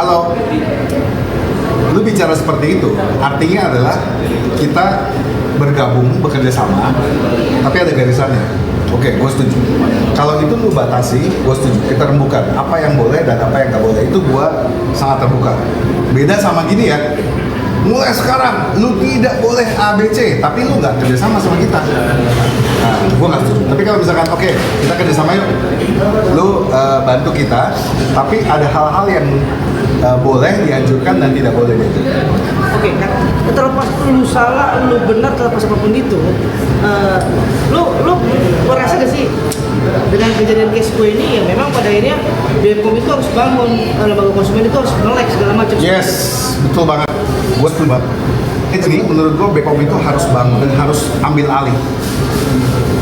Kalau lu bicara seperti itu, artinya adalah kita bergabung, bekerja sama, tapi ada garisannya. Oke, gue setuju. Kalau itu lu batasi, gue setuju. Kita rembukan apa yang boleh dan apa yang nggak boleh. Itu gue sangat terbuka. Beda sama gini ya. Mulai sekarang, lu tidak boleh ABC, tapi lu nggak kerjasama sama kita. Nah, gue nggak setuju. Tapi kalau misalkan, oke, kita kerjasama yuk, lu bantu kita, tapi ada hal-hal yang boleh dianjurkan dan tidak boleh dianjurkan. Oke, kan terlepas lu salah, lu benar, terlepas apapun itu, lu merasa gak sih dengan kejadian case gue ini ya memang pada akhirnya BPOM itu harus bangun, lembaga konsumen itu harus melek segala macam. Yes, betul banget. Gue setuju banget. Ini menurut gue BPOM itu harus bangun dan harus ambil alih.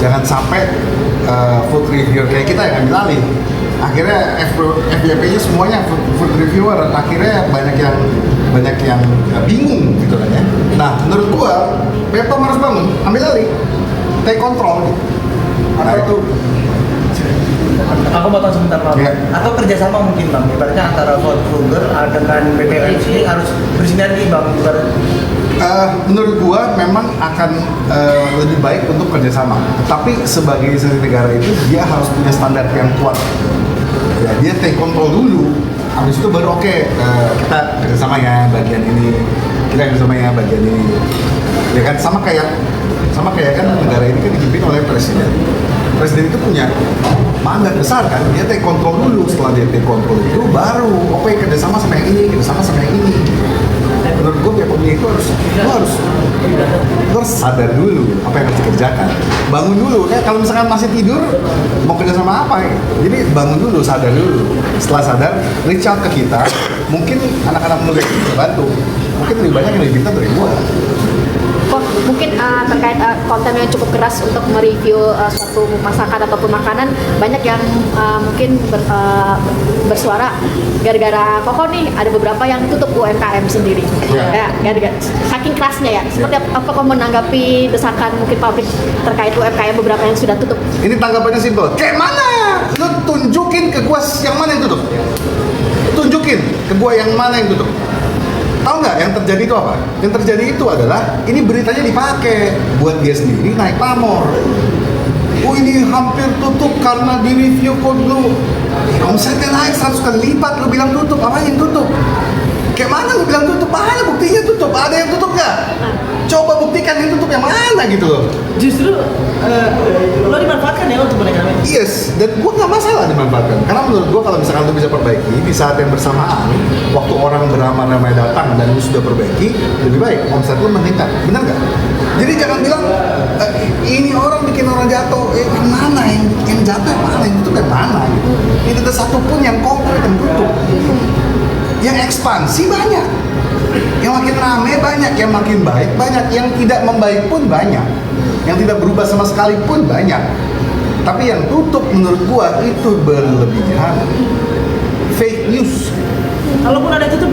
Jangan sampai food reviewer kayak kita yang ambil alih. Akhirnya FYP-nya semuanya food reviewer. Akhirnya banyak yang bingung gitu kan ya. Nah, menurut gue BPOM harus bangun, ambil alih, take control. Nah itu. Aku potong sebentar Bang. Ya. Atau kerjasama mungkin Bang, ibaratnya antara Food Fruger dengan BPOM ini harus bersinergi Bang. Menurut gua memang akan lebih baik untuk kerjasama. Tapi sebagai institusi negara itu dia harus punya standar yang kuat. Ya, dia take control dulu. Habis itu baru kita kerjasama ya bagian ini, kita kerjasama ya bagian ini. Ya kan sama kayak kan negara ini kan dipimpin oleh presiden. Presiden itu punya mandat besar kan, dia take control dulu. Setelah dia take control itu baru kerjasama sama yang ini, kerjasama sama yang ini. Menurut gue BPOM itu harus sadar dulu apa yang harus dikerjakan, bangun dulu. Kalau misalkan masih tidur mau kerja sama apa ya? Jadi bangun dulu, sadar dulu. Setelah sadar, reach out ke kita. Mungkin anak-anak muda itu bisa bantu. Mungkin lebih banyak yang lebih pintar dari gue. Mungkin terkait konten yang cukup keras untuk mereview suatu masakan ataupun makanan, banyak yang mungkin bersuara gara-gara Koko nih ada beberapa yang tutup UMKM sendiri. Ya, gara-gara saking kerasnya ya. Seperti apa kok menanggapi desakan mungkin pabrik terkait UMKM beberapa yang sudah tutup? Ini tanggapannya simpel. Kayak mana? Lu tunjukin ke gua yang mana yang tutup? Tunjukin ke gua yang mana yang tutup. Tahu nggak yang terjadi itu apa? Yang terjadi itu adalah ini beritanya dipakai buat dia sendiri naik pamor. Oh ini hampir tutup karena di review kok lu omsetnya naik 100 kali lipat, lu bilang tutup, apa yang tutup? Kayak mana lu bilang tutup? Mana buktinya tutup? Ada yang tutup nggak? Coba buktikan yang tutup yang mana gitu loh. Justru lo dimanfaatkan ya untuk mereka. Yes, dan gue nggak masalah dimanfaatkan. Karena menurut gue kalau misalkan lu bisa perbaiki di saat yang bersamaan, waktu orang beramai-ramai datang dan lu sudah perbaiki, lebih baik omset lu meningkat. Benar nggak? Jadi jangan bilang ini orang bikin orang jatuh. Yang mana yang jatuh yang mana? Yang tutup yang mana? Gitu. Ini tidak satu pun yang konkret yang tutup. Yang ekspansi banyak. Yang makin rame banyak, yang makin baik banyak, yang tidak membaik pun banyak, yang tidak berubah sama sekali pun banyak. Tapi yang tutup menurut gua itu berlebihan. Fake news. Kalaupun ada tutup,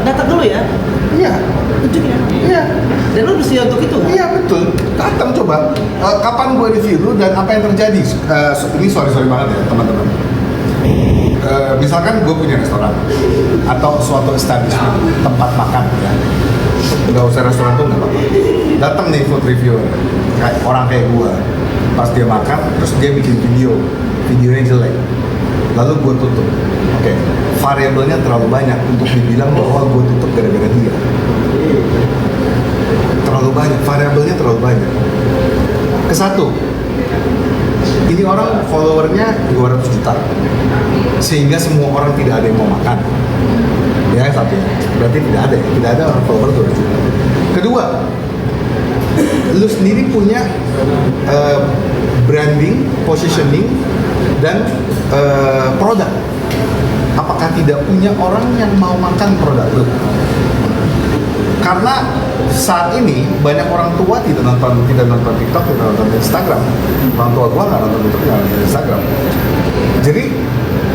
datang dulu ya. Iya. Tunjukin ya. Iya. Dan lu bersedia untuk itu kan? Iya betul. Datang coba. Kapan gua review lu dan apa yang terjadi? Ini sorry banget ya teman-teman. Misalkan gue punya restoran atau suatu establishment tempat makan ya, nggak usah restoran tuh nggak apa-apa. Datang nih food reviewer kayak orang kayak gue, pas dia makan terus dia bikin videonya jelek, lalu gue tutup. Oke, variabelnya terlalu banyak untuk dibilang bahwa gue tutup gara-gara dia. Terlalu banyak, variabelnya terlalu banyak. Kesatu, ini orang followernya 200 juta, sehingga semua orang tidak ada yang mau makan. Ya satu, berarti tidak ada orang follower 200 juta. Kedua, lu sendiri punya branding, positioning, dan produk. Apakah tidak punya orang yang mau makan produk lu? Karena saat ini banyak orang tua tidak nonton TikTok, tidak nonton Instagram. Orang tua gua nggak nonton TikTok, nggak nonton Instagram. Jadi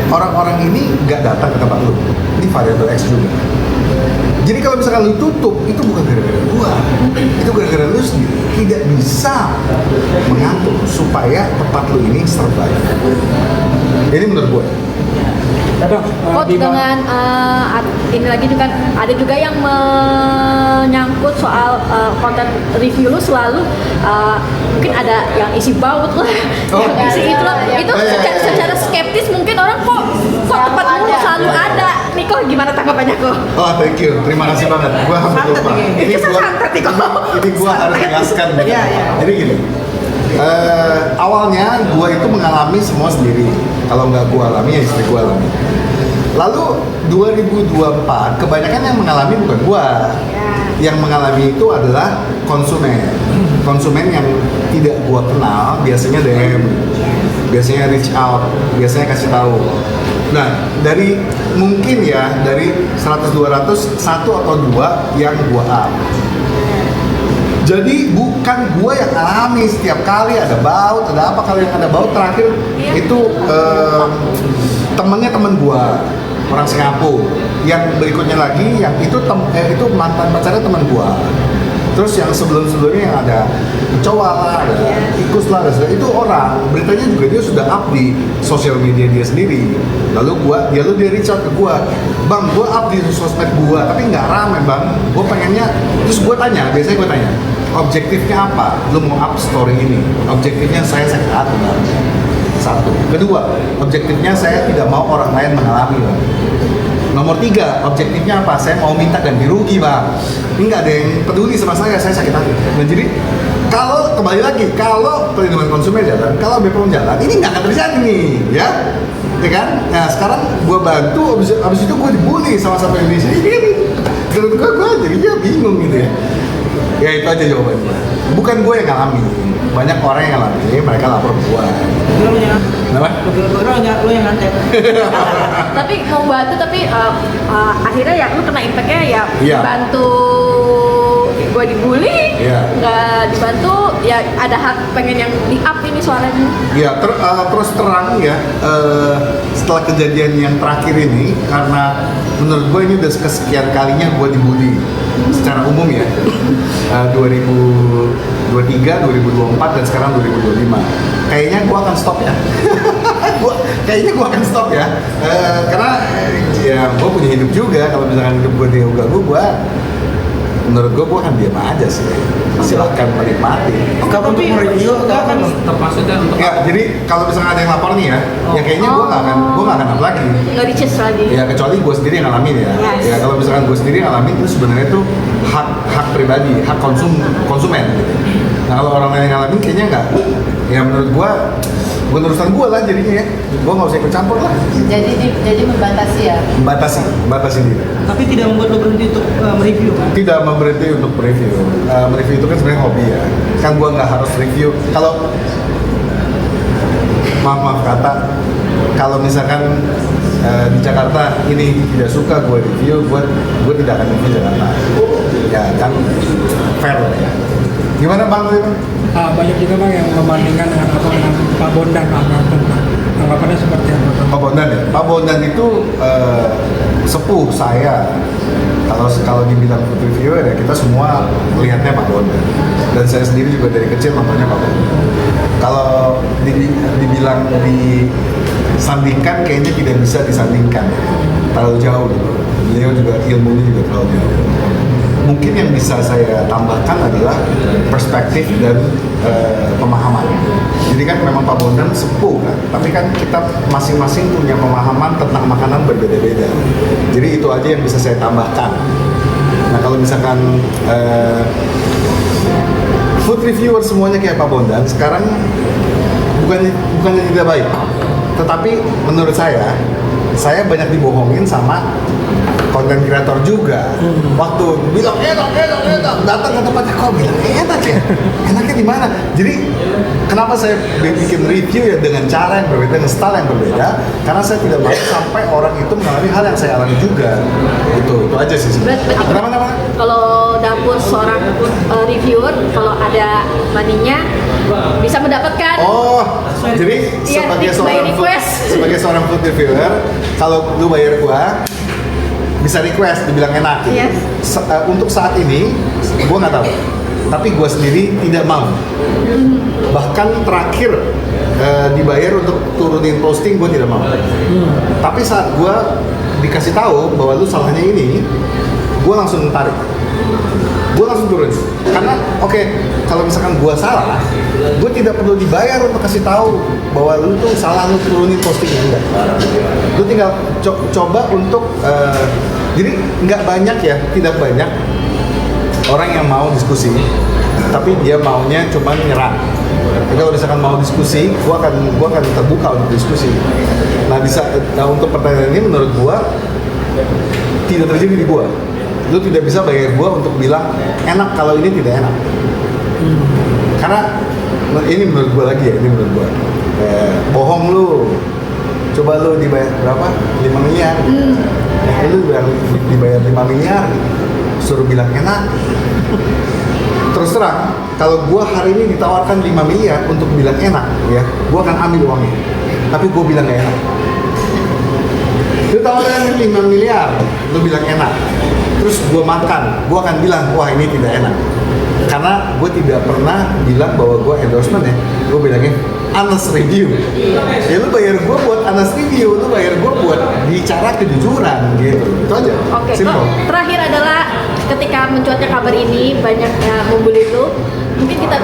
orang-orang ini nggak datang ke tempat lu. Ini variabel X juga. Jadi kalau misalkan lu tutup, itu bukan gara-gara gua, itu gara-gara lu sendiri tidak bisa mengatur supaya tempat lu ini survive. Jadi menurut gua. Coach, dengan ini lagi juga ada juga yang menyangkut soal konten review lu selalu mungkin ada yang isi baut lah, Oh. yang isi itu lah. Itu secara skeptis mungkin orang kok tempat mulu selalu ada. Niko gimana tanggapannya kok? Oh, thank you. Terima kasih banget. Gua hampir Santet lupa. nih. Ini kisah santet nih, kok. Ini gua harus jelaskan. nih. Iya, iya. Jadi gini. Awalnya gua itu mengalami semua sendiri. Kalau nggak gua alami, ya istri gua alami. Lalu 2024 kebanyakan yang mengalami bukan gua. Yang mengalami itu adalah konsumen. Konsumen yang tidak gua kenal, biasanya DM, biasanya reach out, biasanya kasih tahu. Nah, dari mungkin ya dari 100-200 satu atau dua yang gua up. Jadi bukan gua yang alami setiap kali ada baut, ada apa, kalau yang ada baut terakhir itu temennya temen gua, orang Singapura. Yang berikutnya lagi yang itu itu mantan pacarnya teman gua. Terus yang sebelum-sebelumnya yang ada cowok lah, ada tikus lah, itu orang beritanya juga dia sudah up di sosial media dia sendiri. Lalu dia reach out ke gua, bang, gua up di sosmed gua, tapi nggak rame bang. Gua pengennya, terus gua tanya, biasanya gua tanya, objektifnya apa? Lu mau up story ini? Objektifnya saya sakit hati bang. Satu. Kedua, objektifnya saya tidak mau orang lain mengalami bang. Nomor 3, objektifnya apa? Saya mau minta ganti rugi bang. Ini nggak ada yang peduli sama saya sakit hati. Nah jadi kalau kembali lagi, kalau perlindungan konsumen jalan, kalau BPOM jalan, ini nggak akan terjadi nih, ya kan? Nah sekarang gue bantu, abis itu gue dibully sama satu Indonesia. Menurut gue jadinya bingung gitu ya. Ya itu aja jawabannya. Bukan gue yang ngalami, banyak orang yang ngalami, mereka lapor ke gue. Kenapa? Lo yang ngantek. Tapi mau bantu tapi akhirnya ya lu kena impactnya ya Iya. bantu gue dibully, Iya. nggak dibantu ya ada hak pengen yang di up ini suaranya. Ya terus terang ya, setelah kejadian yang terakhir ini, karena menurut gue ini udah kesekian kalinya gue dibully secara umum ya, 2023, 2024 dan sekarang 2025. Kayaknya gue akan stop ya. Kayaknya gue akan stop ya, karena ya gue punya hidup juga. Kalau misalkan hidup gue diganggu, menurut gue akan diam aja sih. Silahkan menikmati. Kalau untuk mereview nggak akan tetap maksudnya untuk Ya, jadi kalau misalkan ada yang lapor nih ya, ya kayaknya gue nggak akan up lagi. Nggak di-chase lagi. Ya kecuali gue sendiri yang ngalamin ya. Yes. Ya kalau misalkan gue sendiri yang ngalamin itu sebenarnya itu hak pribadi, hak konsumen. Nah kalau orang lain yang ngalamin kayaknya nggak. Ya menurut gue, bukan urusan gue lah jadinya ya. Gue nggak usah ikut campur lah. Jadi membatasi ya. Batasi diri. tapi tidak membuat lo berhenti untuk mereview kan? Tidak berhenti untuk mereview. Mereview itu kan sebenarnya hobi ya. Kan gue nggak harus review. Kalau maaf kata, kalau misalkan di Jakarta ini tidak suka gue review, gue tidak akan review Jakarta. Ya kan fair lah ya. Gimana bang? banyak juga bang yang membandingkan dengan apa dengan Pak Bondan anggapannya seperti apa? Pak Bondan ya. Pak Bondan itu sepuh saya. Kalau dibilang food reviewer ya kita semua melihatnya Pak Bondan. Dan saya sendiri juga dari kecil nontonnya Pak Bondan. Kalau dibilang disandingkan, kayaknya tidak bisa disandingkan. Terlalu jauh gitu. Beliau juga ilmunya juga terlalu jauh. Mungkin yang bisa saya tambahkan adalah perspektif dan pemahaman. Jadi kan memang Pak Bondan sepuh kan, tapi kan kita masing-masing punya pemahaman tentang makanan berbeda-beda. Jadi itu aja yang bisa saya tambahkan. Nah kalau misalkan food reviewer semuanya kayak Pak Bondan, sekarang bukannya tidak baik, tetapi menurut saya banyak dibohongin sama konten kreator juga. Waktu bilang enak, datang ke tempatnya kok bilang enak ya. Enaknya di mana? Jadi kenapa saya bikin review ya dengan cara yang berbeda, dengan style yang berbeda? Karena saya tidak mau sampai orang itu mengalami hal yang saya alami juga. Itu aja sih. Kenapa? Kalau dapur seorang reviewer, kalau ada money-nya bisa mendapatkan. Oh, jadi Iya, sebagai by request. sebagai seorang food reviewer, kalau lu bayar gua bisa request dibilang enak. Yes. Untuk saat ini gua nggak tahu, tapi gua sendiri tidak mau. Bahkan terakhir dibayar untuk turunin posting gua tidak mau. Tapi saat gua dikasih tahu bahwa lu salahnya ini, gue langsung tarik. Gue langsung turun. Karena oke, kalau misalkan gue salah, gue tidak perlu dibayar untuk kasih tahu bahwa lu tuh salah, lu turunin postingnya, enggak. Lu tinggal coba untuk jadi nggak banyak ya, tidak banyak orang yang mau diskusi, tapi dia maunya cuma nyerang. Jadi kalau misalkan mau diskusi, gua akan terbuka untuk diskusi. Nah, untuk pertanyaan ini menurut gua tidak terjadi di gua. Lu tidak bisa bayar gua untuk bilang enak kalau ini tidak enak. Karena ini menurut gua lagi ya, ini menurut gua. Bohong lu. Coba lu dibayar berapa? 5 miliar. Lu dibayar 5 miliar. Suruh bilang enak. Terus terang, kalau gua hari ini ditawarkan 5 miliar untuk bilang enak, ya, gua akan ambil uangnya. Tapi gua bilang gak enak. Lu tawaran 5 miliar, lu bilang enak. Terus gua makan, gua akan bilang, wah ini tidak enak. Karena gua tidak pernah bilang bahwa gua endorsement ya. Gua bilangnya honest review. Ya lu bayar gua buat honest review, lu bayar gua buat bicara kejujuran gitu. Itu aja. Oke, Simple. kok terakhir adalah ketika mencuatnya kabar ini banyak yang membuli lu. Mungkin kita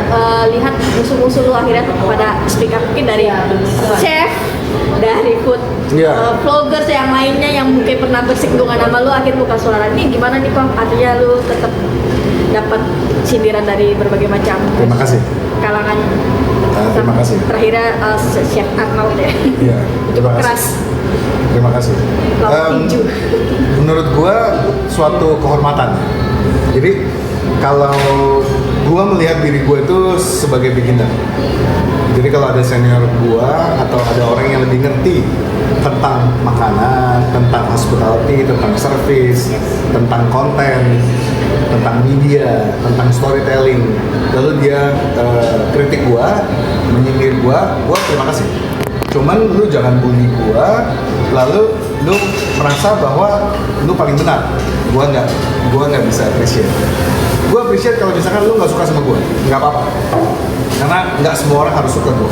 lihat musuh-musuh lu akhirnya pada speak up, mungkin dari chef, dari food Iya. vloggers yang lainnya yang mungkin pernah bersinggungan sama lu akhirnya buka suara. Ini gimana nih Kong? Artinya lu tetap dapat sindiran dari berbagai macam Terima kasih. kalangan. Terima kasih. Terakhirnya Chef Arnold ya. Iya, terima Cukup kasih. keras. Terima kasih. Lawan tinju. Menurut gua suatu kehormatan. Jadi kalau gua melihat diri gua itu sebagai beginner. Jadi kalau ada senior gua atau ada orang yang lebih ngerti tentang makanan, tentang hospitality, tentang service, tentang konten, tentang media, tentang storytelling, lalu dia kritik gua, menyindir gua terima kasih. Cuman lu jangan bully gua, lalu lu merasa bahwa lu paling benar. Gua nggak bisa appreciate. Gua appreciate kalau misalkan lu nggak suka sama gua, nggak apa-apa. Karena nggak semua orang harus suka gua.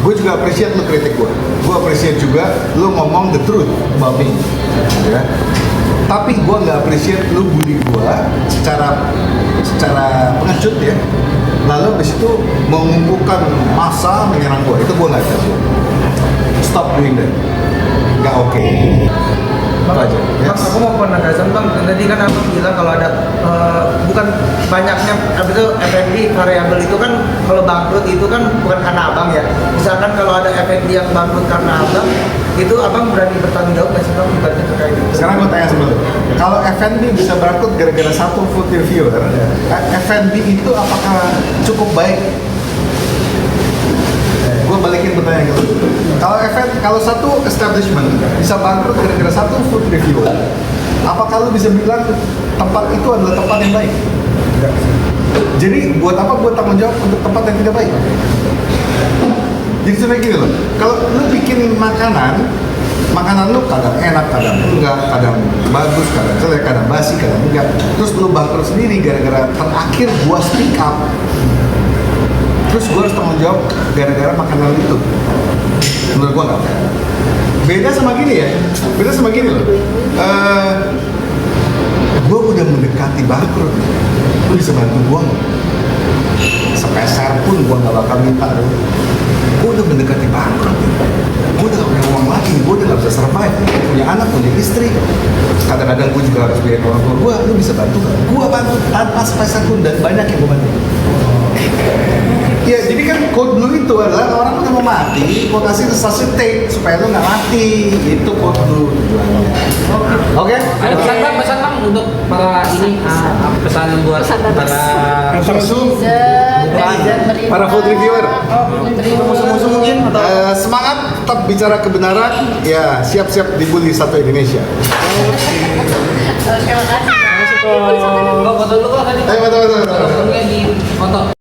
Gue juga appreciate lu kritik gua. Gua appreciate juga lu ngomong the truth about me. Ya. Tapi gua nggak appreciate lu bully gua secara pengecut ya. Lalu habis itu mengumpulkan massa menyerang gua. Itu gua nggak appreciate. Stop doing that. Nggak oke. Itu aja. Bang, aku mau penegasan bang, tadi kan abang bilang kalau ada bukan banyaknya itu F&B variabel itu kan kalau bangkrut itu kan bukan karena abang ya. Misalkan kalau ada F&B yang bangkrut karena abang, itu abang berani bertanggung jawab nggak sih bang ibaratnya terkait itu? Sekarang gue tanya sama lu, kalau F&B bisa bangkrut gara-gara satu food reviewer, F&B itu apakah cukup baik? Gue balikin pertanyaan gitu. Kalau satu establishment bisa bangkrut gara-gara satu food reviewer, apakah lu bisa bilang tempat itu adalah tempat yang baik? Enggak. Jadi buat apa gue tanggung jawab untuk tempat yang tidak baik? Jadi sebenarnya gini loh, kalau lu bikin makanan lu kadang enak, kadang enggak, kadang bagus, kadang jelek, kadang basi, kadang enggak. Terus lu bangkrut sendiri gara-gara terakhir gua speak up. Terus gua harus tanggung jawab gara-gara makanan lu itu. Menurut gua enggak fair. Beda sama gini loh. Gua udah mendekati bangkrut. Lu bisa bantu gua nggak? Sepeser pun gua nggak bakal minta lu. Gue udah mendekati bangkrut, gue udah gak punya uang lagi, gue udah gak bisa survive, punya anak, punya istri, kadang-kadang gue juga harus biayain orang tua gue, lu bisa bantu gak? Gue bantu tanpa sepeser pun dan banyak yang gue bantu. Ya jadi kan code blue itu adalah orang udah mau mati, gue kasih resuscitate supaya lu gak mati, itu code blue tujuannya. Oke? Ada pesan bang untuk para ini pesan buat Pesan bebas. Para food reviewer. Musuh-musuh mungkin semangat, tetap bicara kebenaran, ya siap-siap dibully satu Indonesia. Terima kasih. Kok foto dulu kok tadi? Ayo foto. Fotonya di foto.